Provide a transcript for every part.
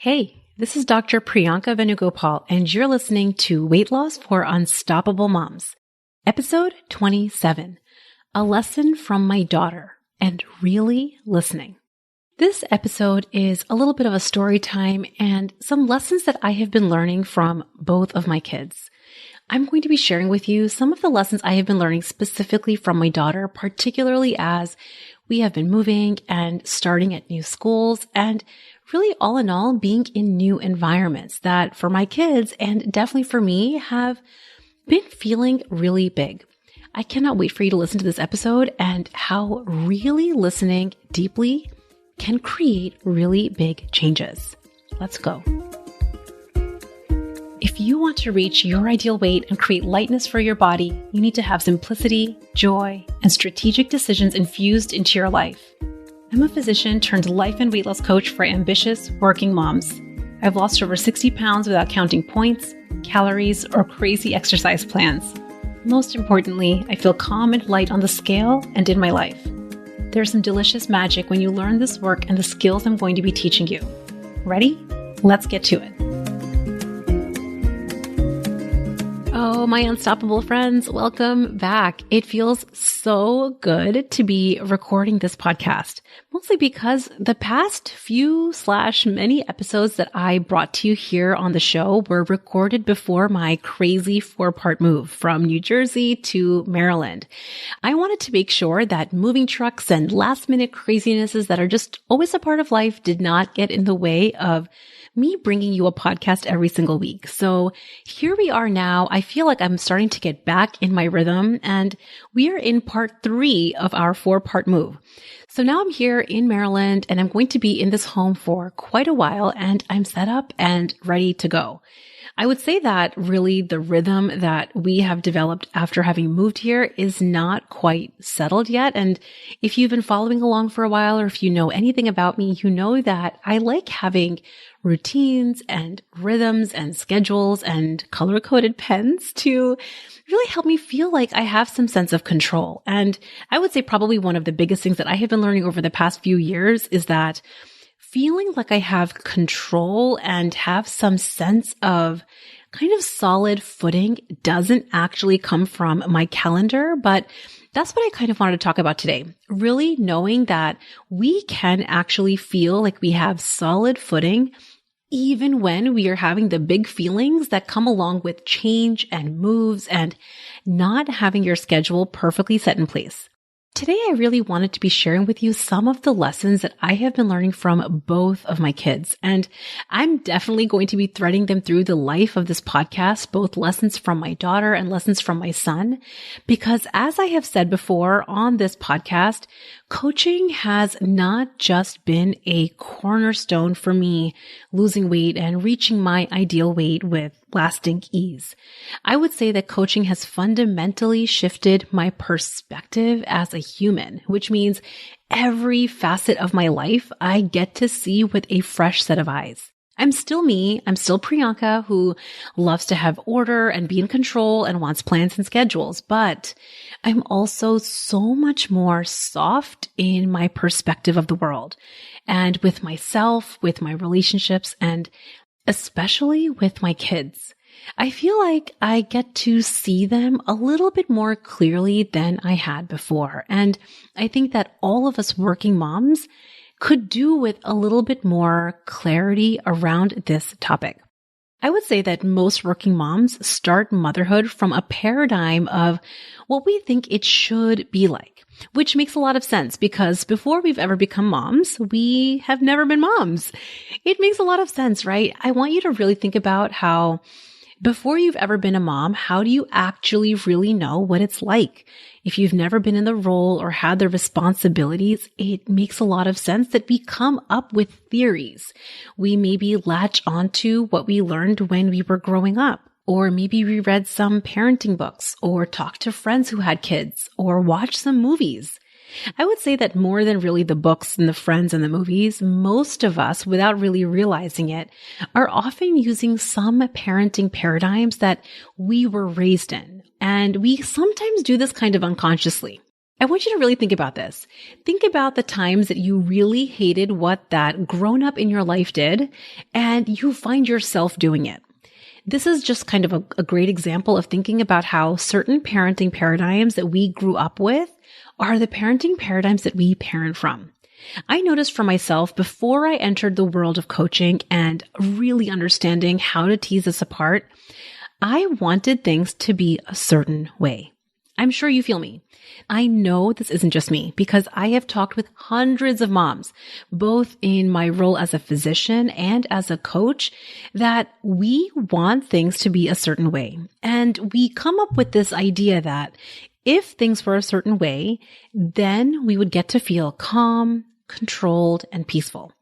Hey, this is Dr. Priyanka Venugopal, and you're listening to Weight Loss for Unstoppable Moms, episode 27, A Lesson from My Daughter, and Really Listening. This episode is a little bit of a story time and some lessons that I have been learning from both of my kids. I'm going to be sharing with you some of the lessons I have been learning specifically from my daughter, particularly as we have been moving and starting at new schools and really all in all being in new environments that for my kids and definitely for me have been feeling really big. I cannot wait for you to listen to this episode and how really listening deeply can create really big changes. Let's go. If you want to reach your ideal weight and create lightness for your body, you need to have simplicity, joy, and strategic decisions infused into your life. I'm a physician turned life and weight loss coach for ambitious working moms. I've lost over 60 pounds without counting points, calories, or crazy exercise plans. Most importantly, I feel calm and light on the scale and in my life. There's some delicious magic when you learn this work and the skills I'm going to be teaching you. Ready? Let's get to it. Oh, my unstoppable friends, welcome back. It feels so good to be recording this podcast, mostly because the past few/many episodes that I brought to you here on the show were recorded before my crazy 4-part move from New Jersey to Maryland. I wanted to make sure that moving trucks and last-minute crazinesses that are just always a part of life did not get in the way of me bringing you a podcast every single week. So here we are now. I feel like I'm starting to get back in my rhythm and we are in part 3 of our 4-part move. So now I'm here in Maryland and I'm going to be in this home for quite a while and I'm set up and ready to go. I would say that really the rhythm that we have developed after having moved here is not quite settled yet. And if you've been following along for a while, or if you know anything about me, you know that I like having routines and rhythms and schedules and color-coded pens to really help me feel like I have some sense of control. And I would say probably one of the biggest things that I have been learning over the past few years is that feeling like I have control and have some sense of kind of solid footing doesn't actually come from my calendar, but that's what I kind of wanted to talk about today. Really knowing that we can actually feel like we have solid footing even when we are having the big feelings that come along with change and moves and not having your schedule perfectly set in place. Today, I really wanted to be sharing with you some of the lessons that I have been learning from both of my kids. And I'm definitely going to be threading them through the life of this podcast, both lessons from my daughter and lessons from my son. Because as I have said before on this podcast, coaching has not just been a cornerstone for me losing weight and reaching my ideal weight with lasting ease. I would say that coaching has fundamentally shifted my perspective as a human, which means every facet of my life I get to see with a fresh set of eyes. I'm still me. I'm still Priyanka, who loves to have order and be in control and wants plans and schedules. But I'm also so much more soft in my perspective of the world and with myself, with my relationships, and especially with my kids. I feel like I get to see them a little bit more clearly than I had before. And I think that all of us working moms could do with a little bit more clarity around this topic. I would say that most working moms start motherhood from a paradigm of what we think it should be like, which makes a lot of sense because before we've ever become moms, we have never been moms. It makes a lot of sense, right? I want you to really think about how before you've ever been a mom, how do you actually really know what it's like? If you've never been in the role or had the responsibilities, it makes a lot of sense that we come up with theories. We maybe latch onto what we learned when we were growing up. Or maybe we read some parenting books or talked to friends who had kids or watched some movies. I would say that more than really the books and the friends and the movies, most of us, without really realizing it, are often using some parenting paradigms that we were raised in. And we sometimes do this kind of unconsciously. I want you to really think about this. Think about the times that you really hated what that grown-up in your life did, and you find yourself doing it. This is just kind of a great example of thinking about how certain parenting paradigms that we grew up with are the parenting paradigms that we parent from. I noticed for myself before I entered the world of coaching and really understanding how to tease this apart, I wanted things to be a certain way. I'm sure you feel me. I know this isn't just me because I have talked with hundreds of moms, both in my role as a physician and as a coach, that we want things to be a certain way. And we come up with this idea that if things were a certain way, then we would get to feel calm, controlled, and peaceful.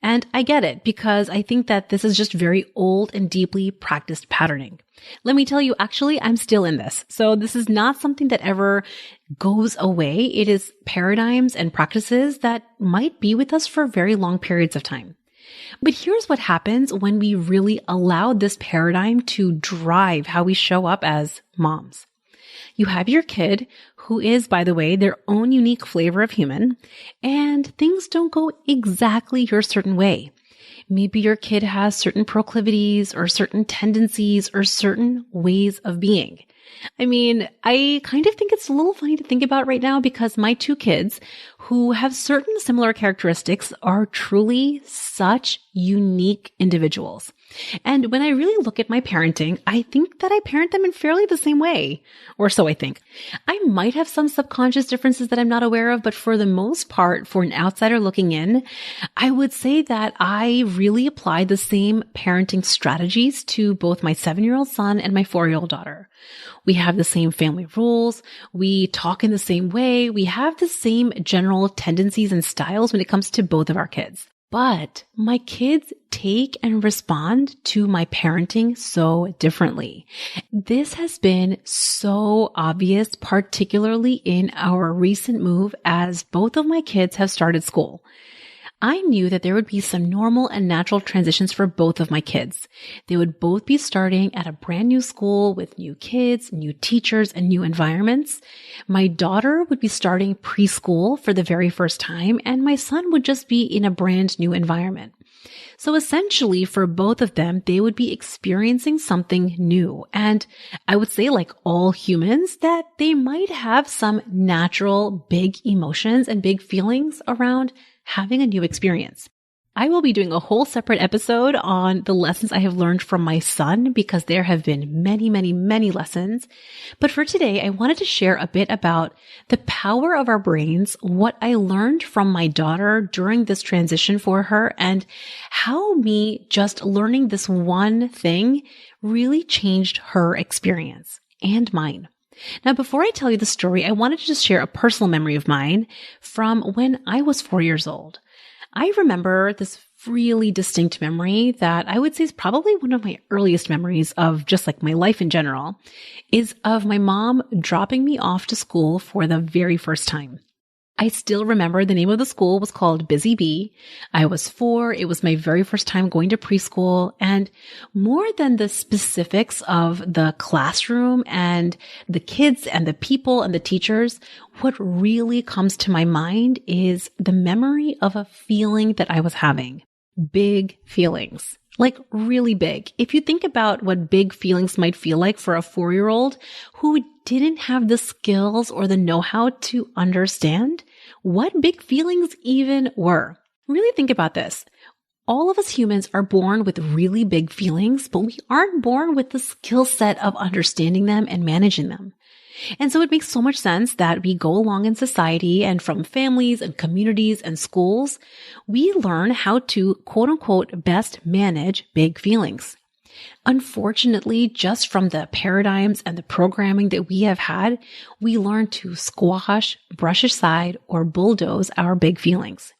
And I get it because I think that this is just very old and deeply practiced patterning. Let me tell you, actually, I'm still in this. So this is not something that ever goes away. It is paradigms and practices that might be with us for very long periods of time. But here's what happens when we really allow this paradigm to drive how we show up as moms. You have your kid, who is, by the way, their own unique flavor of human, and things don't go exactly your certain way. Maybe your kid has certain proclivities or certain tendencies or certain ways of being. I mean, I kind of think it's a little funny to think about right now because my two kids, who have certain similar characteristics, are truly such unique individuals. And when I really look at my parenting, I think that I parent them in fairly the same way. Or so I think. I might have some subconscious differences that I'm not aware of, but for the most part, for an outsider looking in, I would say that I really apply the same parenting strategies to both my 7-year-old son and my 4-year-old daughter. We have the same family rules. We talk in the same way. We have the same general tendencies and styles when it comes to both of our kids. But my kids take and respond to my parenting so differently. This has been so obvious, particularly in our recent move as both of my kids have started school. I knew that there would be some normal and natural transitions for both of my kids. They would both be starting at a brand new school with new kids, new teachers, and new environments. My daughter would be starting preschool for the very first time, and my son would just be in a brand new environment. So essentially, for both of them, they would be experiencing something new. And I would say, like all humans, that they might have some natural big emotions and big feelings around having a new experience. I will be doing a whole separate episode on the lessons I have learned from my son because there have been many, many, many lessons. But for today, I wanted to share a bit about the power of our brains, what I learned from my daughter during this transition for her, and how me just learning this one thing really changed her experience and mine. Now, before I tell you the story, I wanted to just share a personal memory of mine from when I was 4 years old. I remember this really distinct memory that I would say is probably one of my earliest memories of just like my life in general, is of my mom dropping me off to school for the very first time. I still remember the name of the school was called Busy Bee. I was 4. It was my very first time going to preschool. And more than the specifics of the classroom and the kids and the people and the teachers, what really comes to my mind is the memory of a feeling that I was having. Big feelings. Like really big. If you think about what big feelings might feel like for a 4-year-old who didn't have the skills or the know-how to understand what big feelings even were. Really think about this. All of us humans are born with really big feelings, but we aren't born with the skill set of understanding them and managing them. And so it makes so much sense that we go along in society and from families and communities and schools, we learn how to quote unquote best manage big feelings. Unfortunately, just from the paradigms and the programming that we have had, we learn to squash, brush aside, or bulldoze our big feelings.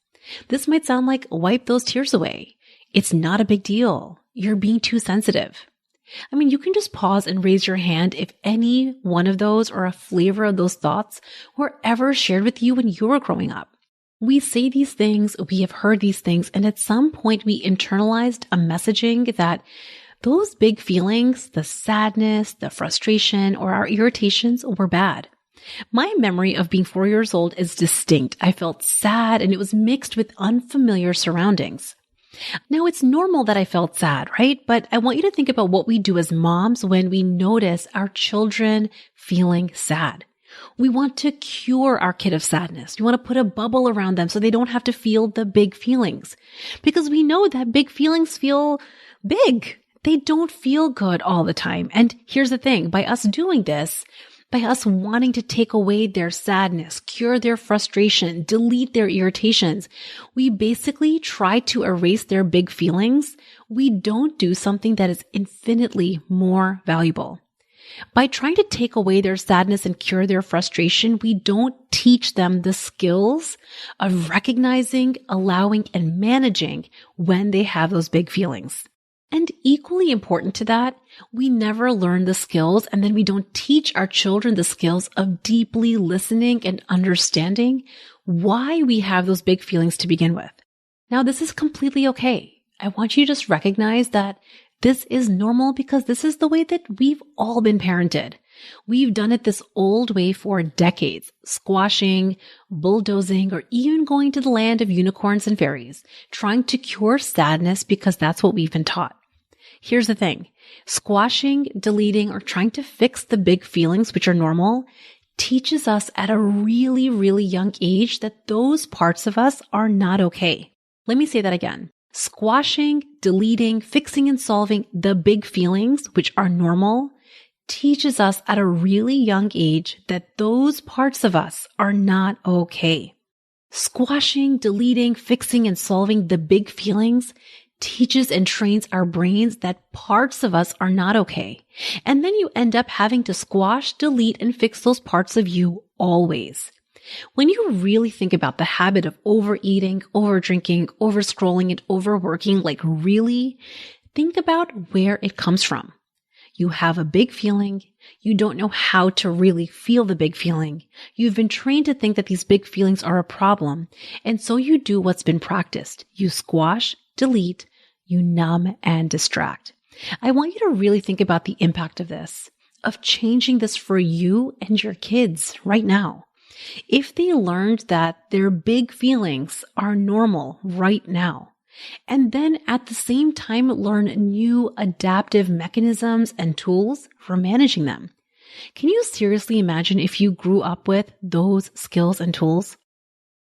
This might sound like wipe those tears away. It's not a big deal. You're being too sensitive. I mean, you can just pause and raise your hand if any one of those or a flavor of those thoughts were ever shared with you when you were growing up. We say these things, we have heard these things, and at some point we internalized a messaging that those big feelings, the sadness, the frustration, or our irritations were bad. My memory of being 4 years old is distinct. I felt sad and it was mixed with unfamiliar surroundings. Now, it's normal that I felt sad, right? But I want you to think about what we do as moms when we notice our children feeling sad. We want to cure our kid of sadness. We want to put a bubble around them so they don't have to feel the big feelings. Because we know that big feelings feel big. They don't feel good all the time. And here's the thing, by us doing this, by us wanting to take away their sadness, cure their frustration, delete their irritations, we basically try to erase their big feelings. We don't do something that is infinitely more valuable. By trying to take away their sadness and cure their frustration, we don't teach them the skills of recognizing, allowing, and managing when they have those big feelings. And equally important to that, we never learn the skills and then we don't teach our children the skills of deeply listening and understanding why we have those big feelings to begin with. Now, this is completely okay. I want you to just recognize that this is normal because this is the way that we've all been parented. We've done it this old way for decades, squashing, bulldozing, or even going to the land of unicorns and fairies, trying to cure sadness because that's what we've been taught. Here's the thing. Squashing, deleting, or trying to fix the big feelings, which are normal, teaches us at a really, really young age that those parts of us are not okay. Let me say that again. Squashing, deleting, fixing, and solving the big feelings, which are normal, teaches us at a really young age that those parts of us are not okay. Squashing, deleting, fixing, and solving the big feelings teaches and trains our brains that parts of us are not okay. And then you end up having to squash, delete, and fix those parts of you always. When you really think about the habit of overeating, overdrinking, overscrolling, and overworking, like really, think about where it comes from. You have a big feeling. You don't know how to really feel the big feeling. You've been trained to think that these big feelings are a problem. And so you do what's been practiced. You squash, delete, you numb, and distract. I want you to really think about the impact of this, of changing this for you and your kids right now. If they learned that their big feelings are normal right now, and then at the same time learn new adaptive mechanisms and tools for managing them. Can you seriously imagine if you grew up with those skills and tools?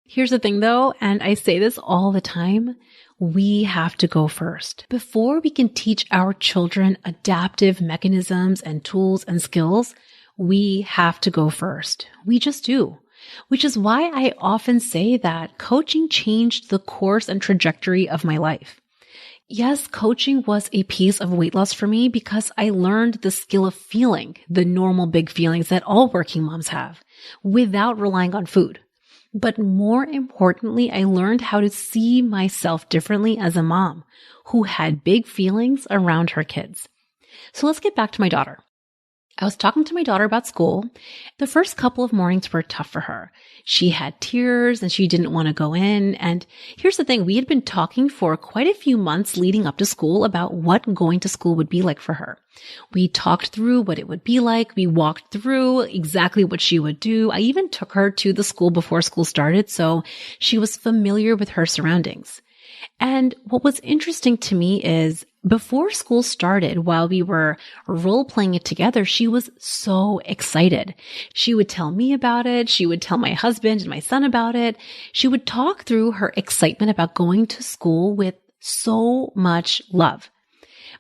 Here's the thing though, and I say this all the time, we have to go first. Before we can teach our children adaptive mechanisms and tools and skills, we have to go first. We just do. Which is why I often say that coaching changed the course and trajectory of my life. Yes, coaching was a piece of weight loss for me because I learned the skill of feeling the normal big feelings that all working moms have without relying on food. But more importantly, I learned how to see myself differently as a mom who had big feelings around her kids. So let's get back to my daughter. I was talking to my daughter about school. The first couple of mornings were tough for her. She had tears and she didn't want to go in. And here's the thing. We had been talking for quite a few months leading up to school about what going to school would be like for her. We talked through what it would be like. We walked through exactly what she would do. I even took her to the school before school started, so she was familiar with her surroundings. And what was interesting to me is before school started, while we were role-playing it together, she was so excited. She would tell me about it. She would tell my husband and my son about it. She would talk through her excitement about going to school with so much love.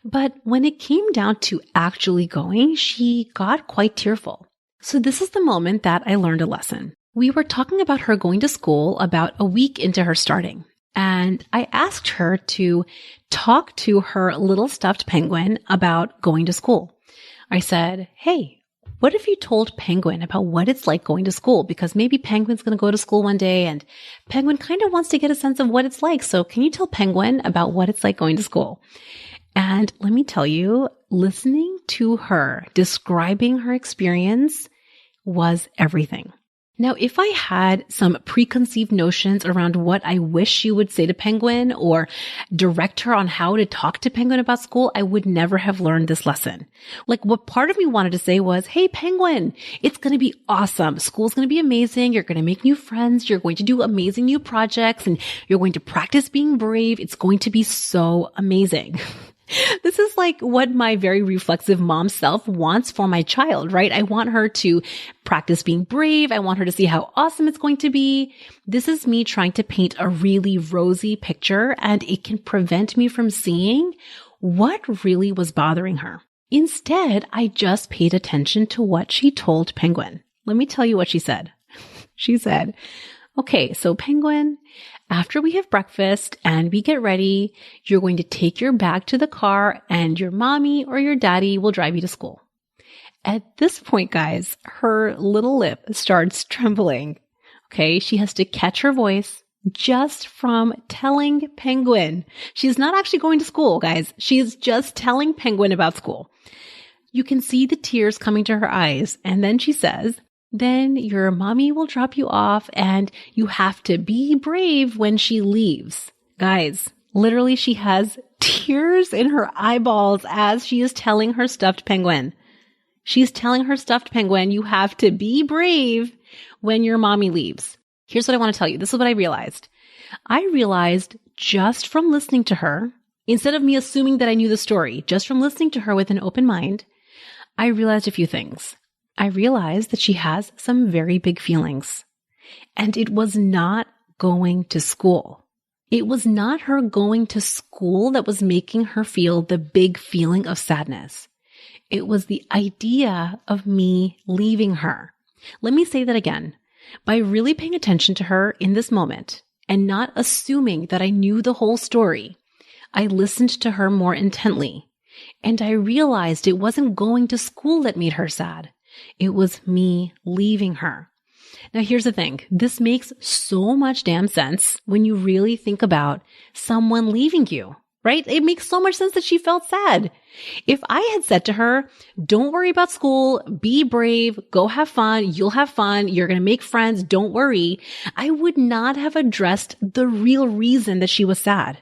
But when it came down to actually going, she got quite tearful. So this is the moment that I learned a lesson. We were talking about her going to school about a week into her starting. And I asked her to talk to her little stuffed penguin about going to school. I said, hey, what if you told Penguin about what it's like going to school? Because maybe Penguin's going to go to school one day and Penguin kind of wants to get a sense of what it's like. So can you tell Penguin about what it's like going to school? And let me tell you, listening to her describing her experience was everything. Now, if I had some preconceived notions around what I wish she would say to Penguin or direct her on how to talk to Penguin about school, I would never have learned this lesson. Like what part of me wanted to say was, hey, Penguin, it's going to be awesome. School's going to be amazing. You're going to make new friends. You're going to do amazing new projects and you're going to practice being brave. It's going to be so amazing. This is like what my very reflexive mom self wants for my child, right? I want her to practice being brave. I want her to see how awesome it's going to be. This is me trying to paint a really rosy picture, and it can prevent me from seeing what really was bothering her. Instead, I just paid attention to what she told Penguin. Let me tell you what she said. She said, okay, so Penguin, after we have breakfast and we get ready, you're going to take your bag to the car and your mommy or your daddy will drive you to school. At this point, guys, her little lip starts trembling. Okay, she has to catch her voice just from telling Penguin. She's not actually going to school, guys. She's just telling Penguin about school. You can see the tears coming to her eyes. And then she says, then your mommy will drop you off and you have to be brave when she leaves. Guys, literally she has tears in her eyeballs as she is telling her stuffed penguin. She's telling her stuffed penguin, you have to be brave when your mommy leaves. Here's what I want to tell you. This is what I realized. I realized just from listening to her, instead of me assuming that I knew the story, just from listening to her with an open mind, I realized a few things. I realized that she has some very big feelings. And it was not going to school. It was not her going to school that was making her feel the big feeling of sadness. It was the idea of me leaving her. Let me say that again. By really paying attention to her in this moment and not assuming that I knew the whole story, I listened to her more intently. And I realized it wasn't going to school that made her sad. It was me leaving her. Now, here's the thing. This makes so much damn sense when you really think about someone leaving you, right? It makes so much sense that she felt sad. If I had said to her, don't worry about school, be brave, go have fun, you'll have fun, you're going to make friends, don't worry, I would not have addressed the real reason that she was sad.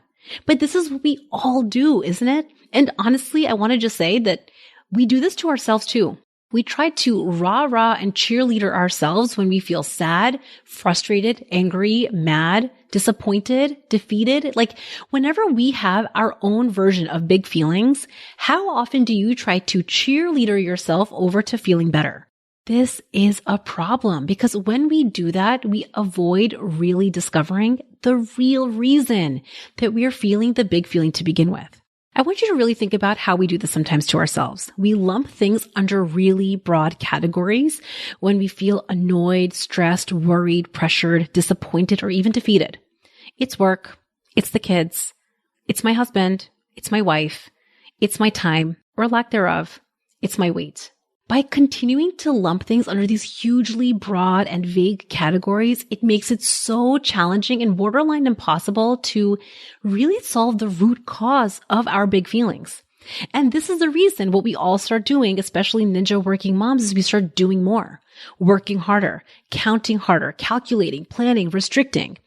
But this is what we all do, isn't it? And honestly, I want to just say that we do this to ourselves too. We try to rah-rah and cheerleader ourselves when we feel sad, frustrated, angry, mad, disappointed, defeated. Like whenever we have our own version of big feelings, how often do you try to cheerleader yourself over to feeling better? This is a problem because when we do that, we avoid really discovering the real reason that we are feeling the big feeling to begin with. I want you to really think about how we do this sometimes to ourselves. We lump things under really broad categories when we feel annoyed, stressed, worried, pressured, disappointed, or even defeated. It's work. It's the kids. It's my husband. It's my wife. It's my time, or lack thereof. It's my weight. By continuing to lump things under these hugely broad and vague categories, it makes it so challenging and borderline impossible to really solve the root cause of our big feelings. And this is the reason what we all start doing, especially ninja working moms, is we start doing more, working harder, counting harder, calculating, planning, restricting,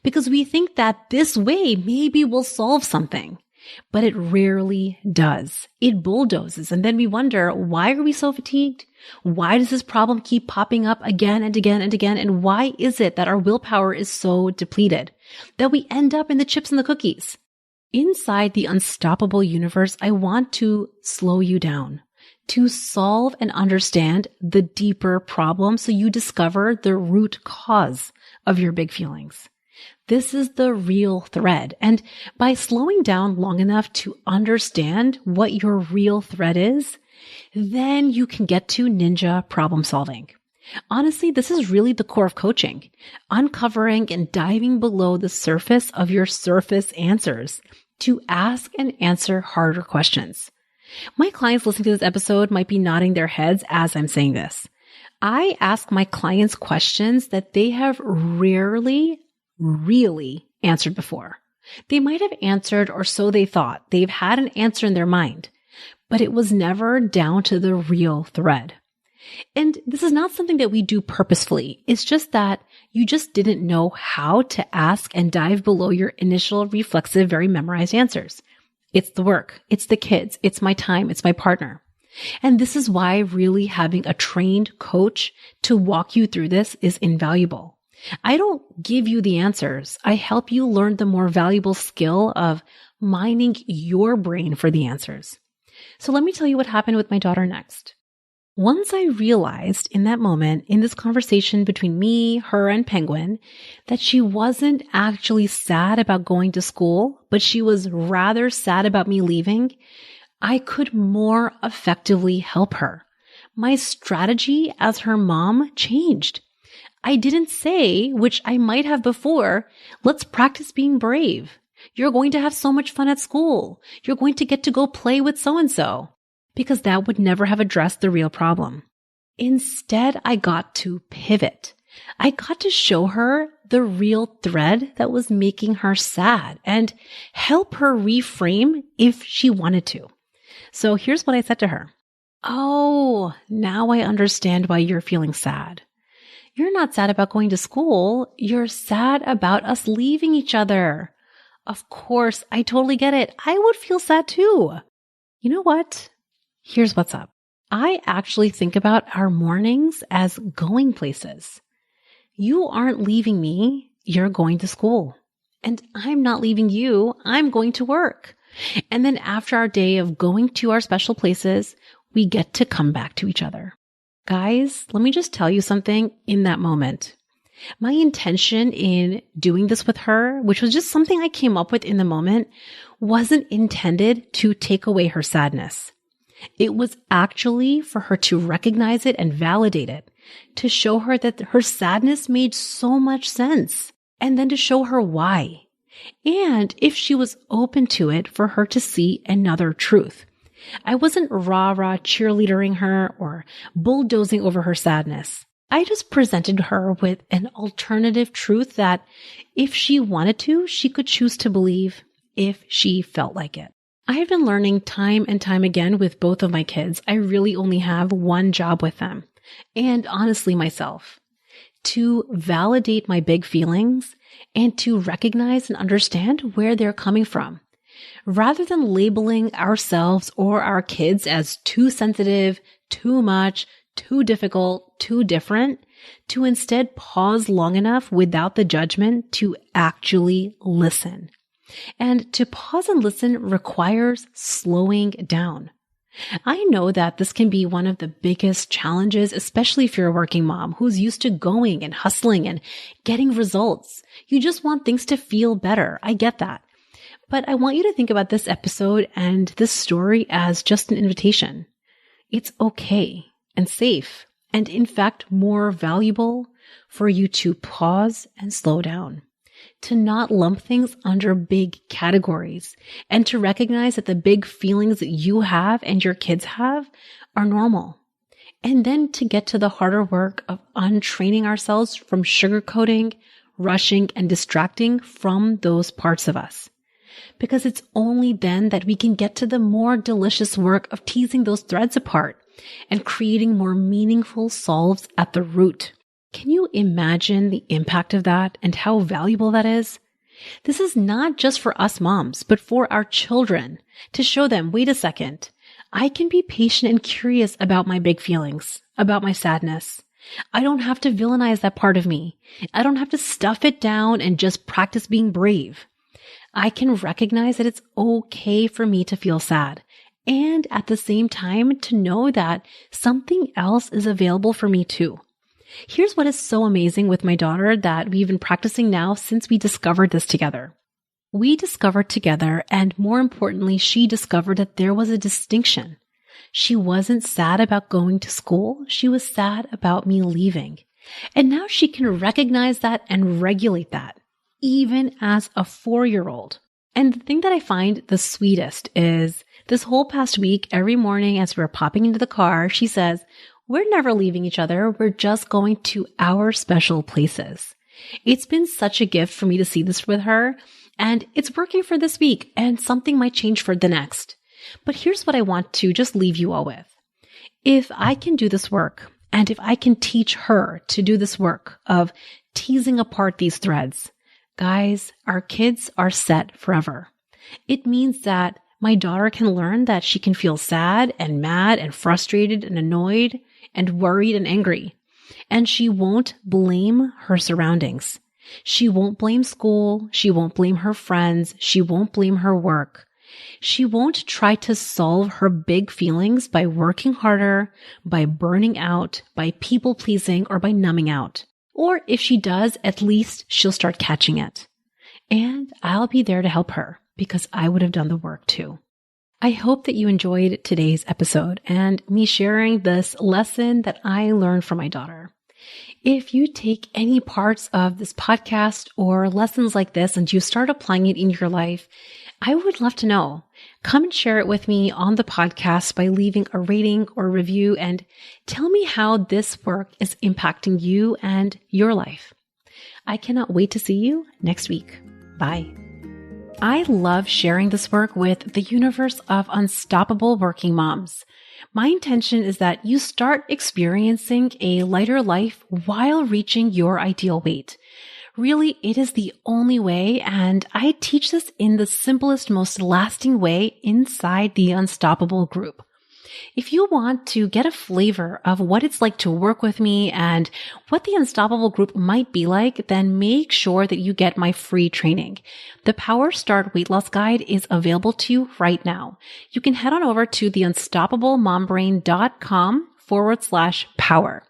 because we think that this way maybe we'll solve something. But it rarely does. It bulldozes. And then we wonder, why are we so fatigued? Why does this problem keep popping up again and again and again? And why is it that our willpower is so depleted that we end up in the chips and the cookies? Inside the unstoppable universe, I want to slow you down, to solve and understand the deeper problem so you discover the root cause of your big feelings. This is the real thread. And by slowing down long enough to understand what your real thread is, then you can get to ninja problem solving. Honestly, this is really the core of coaching, uncovering and diving below the surface of your surface answers to ask and answer harder questions. My clients listening to this episode might be nodding their heads as I'm saying this. I ask my clients questions that they have rarely really answered before. They might have answered, or so they thought. They've had an answer in their mind, but it was never down to the real thread. And this is not something that we do purposefully. It's just that you just didn't know how to ask and dive below your initial reflexive, very memorized answers. It's the work. It's the kids. It's my time. It's my partner. And this is why really having a trained coach to walk you through this is invaluable. I don't give you the answers. I help you learn the more valuable skill of mining your brain for the answers. So let me tell you what happened with my daughter next. Once I realized in that moment, in this conversation between me, her, and Penguin, that she wasn't actually sad about going to school, but she was rather sad about me leaving, I could more effectively help her. My strategy as her mom changed. I didn't say, which I might have before, let's practice being brave. You're going to have so much fun at school. You're going to get to go play with so-and-so. Because that would never have addressed the real problem. Instead, I got to pivot. I got to show her the real thread that was making her sad and help her reframe if she wanted to. So here's what I said to her. Oh, now I understand why you're feeling sad. You're not sad about going to school. You're sad about us leaving each other. Of course, I totally get it. I would feel sad too. You know what? Here's what's up. I actually think about our mornings as going places. You aren't leaving me. You're going to school. And I'm not leaving you. I'm going to work. And then after our day of going to our special places, we get to come back to each other. Guys, let me just tell you something in that moment. My intention in doing this with her, which was just something I came up with in the moment, wasn't intended to take away her sadness. It was actually for her to recognize it and validate it, to show her that her sadness made so much sense, and then to show her why. And if she was open to it, for her to see another truth. I wasn't rah-rah cheerleadering her or bulldozing over her sadness. I just presented her with an alternative truth that if she wanted to, she could choose to believe if she felt like it. I have been learning time and time again with both of my kids. I really only have one job with them, and honestly myself, to validate my big feelings and to recognize and understand where they're coming from. Rather than labeling ourselves or our kids as too sensitive, too much, too difficult, too different, to instead pause long enough without the judgment to actually listen. And to pause and listen requires slowing down. I know that this can be one of the biggest challenges, especially if you're a working mom who's used to going and hustling and getting results. You just want things to feel better. I get that. But I want you to think about this episode and this story as just an invitation. It's okay and safe, and in fact, more valuable for you to pause and slow down, to not lump things under big categories, and to recognize that the big feelings that you have and your kids have are normal. And then to get to the harder work of untraining ourselves from sugarcoating, rushing, and distracting from those parts of us. Because it's only then that we can get to the more delicious work of teasing those threads apart and creating more meaningful solves at the root. Can you imagine the impact of that and how valuable that is? This is not just for us moms, but for our children, to show them, wait a second, I can be patient and curious about my big feelings, about my sadness. I don't have to villainize that part of me. I don't have to stuff it down and just practice being brave. I can recognize that it's okay for me to feel sad, and at the same time to know that something else is available for me too. Here's what is so amazing with my daughter that we've been practicing now since we discovered this together. We discovered together, and more importantly, she discovered that there was a distinction. She wasn't sad about going to school. She was sad about me leaving. And now she can recognize that and regulate that, even as a 4-year-old. And the thing that I find the sweetest is this whole past week, every morning as we're popping into the car, she says, we're never leaving each other. We're just going to our special places. It's been such a gift for me to see this with her, and it's working for this week, and something might change for the next. But here's what I want to just leave you all with. If I can do this work And if I can teach her to do this work of teasing apart these threads, guys, our kids are set forever. It means that my daughter can learn that she can feel sad and mad and frustrated and annoyed and worried and angry. And she won't blame her surroundings. She won't blame school. She won't blame her friends. She won't blame her work. She won't try to solve her big feelings by working harder, by burning out, by people pleasing, or by numbing out. Or if she does, at least she'll start catching it. And I'll be there to help her because I would have done the work too. I hope that you enjoyed today's episode and me sharing this lesson that I learned from my daughter. If you take any parts of this podcast or lessons like this and you start applying it in your life, I would love to know. Come and share it with me on the podcast by leaving a rating or review and tell me how this work is impacting you and your life. I cannot wait to see you next week. Bye. I love sharing this work with the universe of unstoppable working moms. My intention is that you start experiencing a lighter life while reaching your ideal weight. Really, it is the only way, and I teach this in the simplest, most lasting way inside the Unstoppable group. If you want to get a flavor of what it's like to work with me and what the Unstoppable group might be like, then make sure that you get my free training. The Power Start Weight Loss Guide is available to you right now. You can head on over to theunstoppablemombrain.com/power.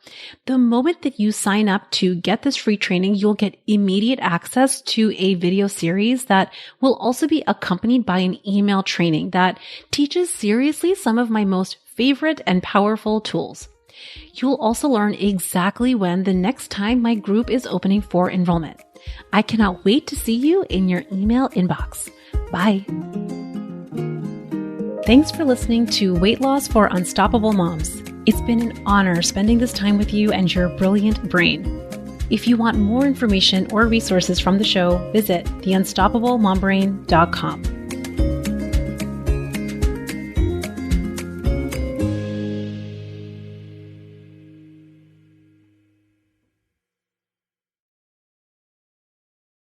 The moment that you sign up to get this free training, you'll get immediate access to a video series that will also be accompanied by an email training that teaches seriously some of my most favorite and powerful tools. You'll also learn exactly when the next time my group is opening for enrollment. I cannot wait to see you in your email inbox. Bye. Thanks for listening to Weight Loss for Unstoppable Moms. It's been an honor spending this time with you and your brilliant brain. If you want more information or resources from the show, visit theunstoppablemombrain.com.